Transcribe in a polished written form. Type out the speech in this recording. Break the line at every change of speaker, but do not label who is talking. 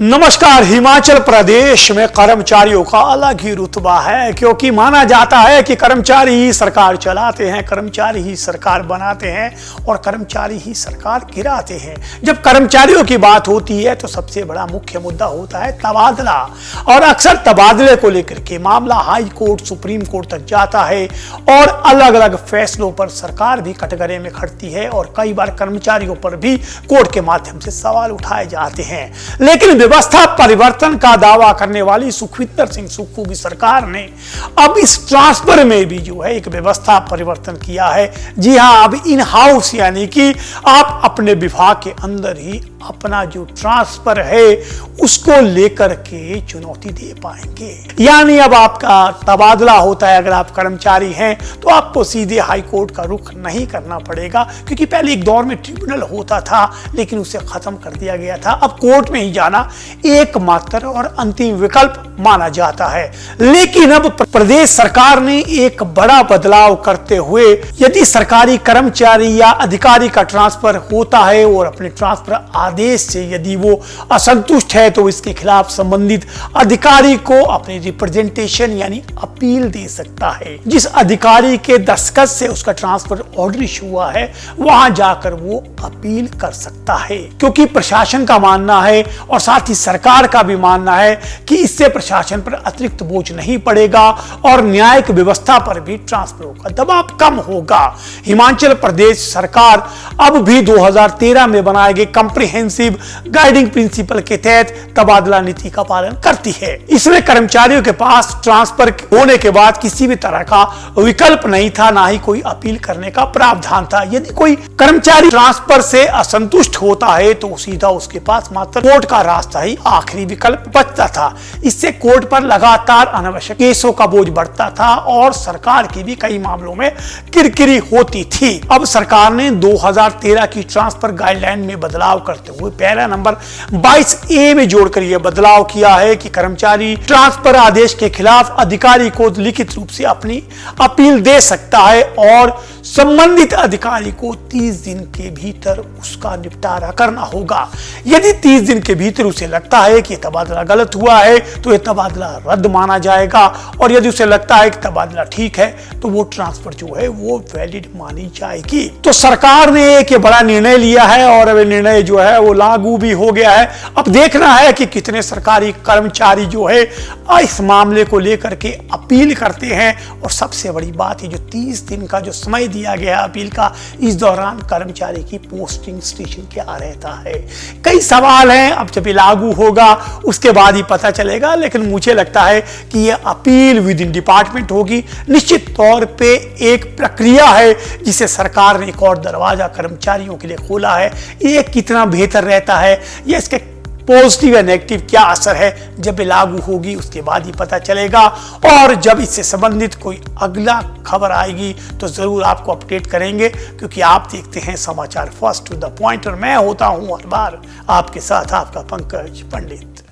नमस्कार। हिमाचल प्रदेश में कर्मचारियों का अलग ही रुतबा है, क्योंकि माना जाता है कि कर्मचारी ही सरकार चलाते हैं, कर्मचारी ही सरकार बनाते हैं और कर्मचारी ही सरकार गिराते हैं। जब कर्मचारियों की बात होती है तो सबसे बड़ा मुख्य मुद्दा होता है तबादला, और अक्सर तबादले को लेकर के मामला हाई कोर्ट, सुप्रीम कोर्ट तक जाता है और अलग अलग फैसलों पर सरकार भी कटघरे में खड़ती है और कई बार कर्मचारियों पर भी कोर्ट के माध्यम से सवाल उठाए जाते हैं। लेकिन व्यवस्था परिवर्तन का दावा करने वाली सुखविंदर सिंह सुक्खू की सरकार ने अब इस ट्रांसफर में भी जो है एक व्यवस्था परिवर्तन किया है। जी हां, अब इन हाउस यानी कि आप अपने विभाग के अंदर ही अपना जो ट्रांसफर है उसको लेकर के चुनौती दे पाएंगे। यानी अब आपका तबादला होता है, अगर आप कर्मचारी हैं तो आपको सीधे हाई कोर्ट का रुख नहीं करना पड़ेगा, क्योंकि पहले एक दौर में ट्रिब्यूनल होता था लेकिन उसे खत्म कर दिया गया था। अब कोर्ट में ही जाना एकमात्र और अंतिम विकल्प माना जाता है। लेकिन अब प्रदेश सरकार ने एक बड़ा बदलाव करते हुए यदि सरकारी कर्मचारी या अधिकारी का ट्रांसफर होता है और अपने ट्रांसफर आदेश से यदि वो असंतुष्ट है तो इसके खिलाफ संबंधित अधिकारी को अपनी रिप्रेजेंटेशन यानी अपील दे सकता है। जिस अधिकारी के दस्तखत से उसका ट्रांसफर ऑर्डर इशू हुआ है वहां जाकर वो अपील कर सकता है, क्योंकि प्रशासन का मानना है और साथ ही सरकार का भी मानना है कि इससे प्रशासन पर अतिरिक्त बोझ नहीं पड़ेगा और न्यायिक व्यवस्था पर भी ट्रांसफरों का दबाव कम होगा। हिमाचल प्रदेश सरकार अब भी 2013 में बनाए गए कॉम्प्रिहेंसिव गाइडिंग प्रिंसिपल के तहत तबादला नीति का पालन करती है। इसमें कर्मचारियों के पास ट्रांसफर होने के बाद किसी भी तरह का विकल्प नहीं था, ना ही कोई अपील करने का प्रावधान था। यदि कोई कर्मचारी ट्रांसफर से असंतुष्ट होता है तो सीधा उसके पास मात्र कोर्ट का रास्ता ही आखिरी विकल्प बचता था। इससे कोर्ट पर लगातार अनावश्यक केसों का बोझ बढ़ता था और सरकार की भी कई मामलों में किरकिरी होती थी। अब सरकार ने 2013 की ट्रांसफर गाइडलाइन में बदलाव करते हुए पैरा नंबर 22A में जोड़कर यह बदलाव किया है कि कर्मचारी ट्रांसफर आदेश के खिलाफ अधिकारी को लिखित रूप से अपनी अपील दे सकता है और संबंधित अधिकारी को 30 दिन के भीतर उसका निपटारा करना होगा। यदि 30 दिन के भीतर उसे लगता है कि तबादला गलत हुआ है तो यह तबादला रद्द माना जाएगा, और यदि उसे लगता है कि तबादला ठीक है तो वो ट्रांसफर जो है वो वैलिड मानी जाएगी। तो सरकार ने एक बड़ा निर्णय लिया है और अब निर्णय जो है वो लागू भी हो गया है। अब देखना है कि कितने सरकारी कर्मचारी जो है इस मामले को लेकर के अपील करते हैं। और सबसे बड़ी बात है, जो 30 दिन का जो समय दिया गया अपील का, इस दौरान कर्मचारी की पोस्टिंग स्टेशन क्या रहता है। कई सवाल हैं, अब जब लागू होगा उसके बाद ही पता चलेगा। लेकिन मुझे लगता है कि यह अपील विद इन डिपार्टमेंट होगी। निश्चित तौर पे एक प्रक्रिया है जिसे सरकार ने एक और दरवाजा कर्मचारियों के लिए खोला है। ये कितना बेहतर रहता है या इसके पॉजिटिव या नेगेटिव क्या असर है, जब लागू होगी उसके बाद ही पता चलेगा। और जब इससे संबंधित कोई अगला खबर आएगी तो जरूर आपको अपडेट करेंगे, क्योंकि आप देखते हैं समाचार फर्स्ट टू द पॉइंट और मैं होता हूं हर बार आपके साथ आपका पंकज पंडित।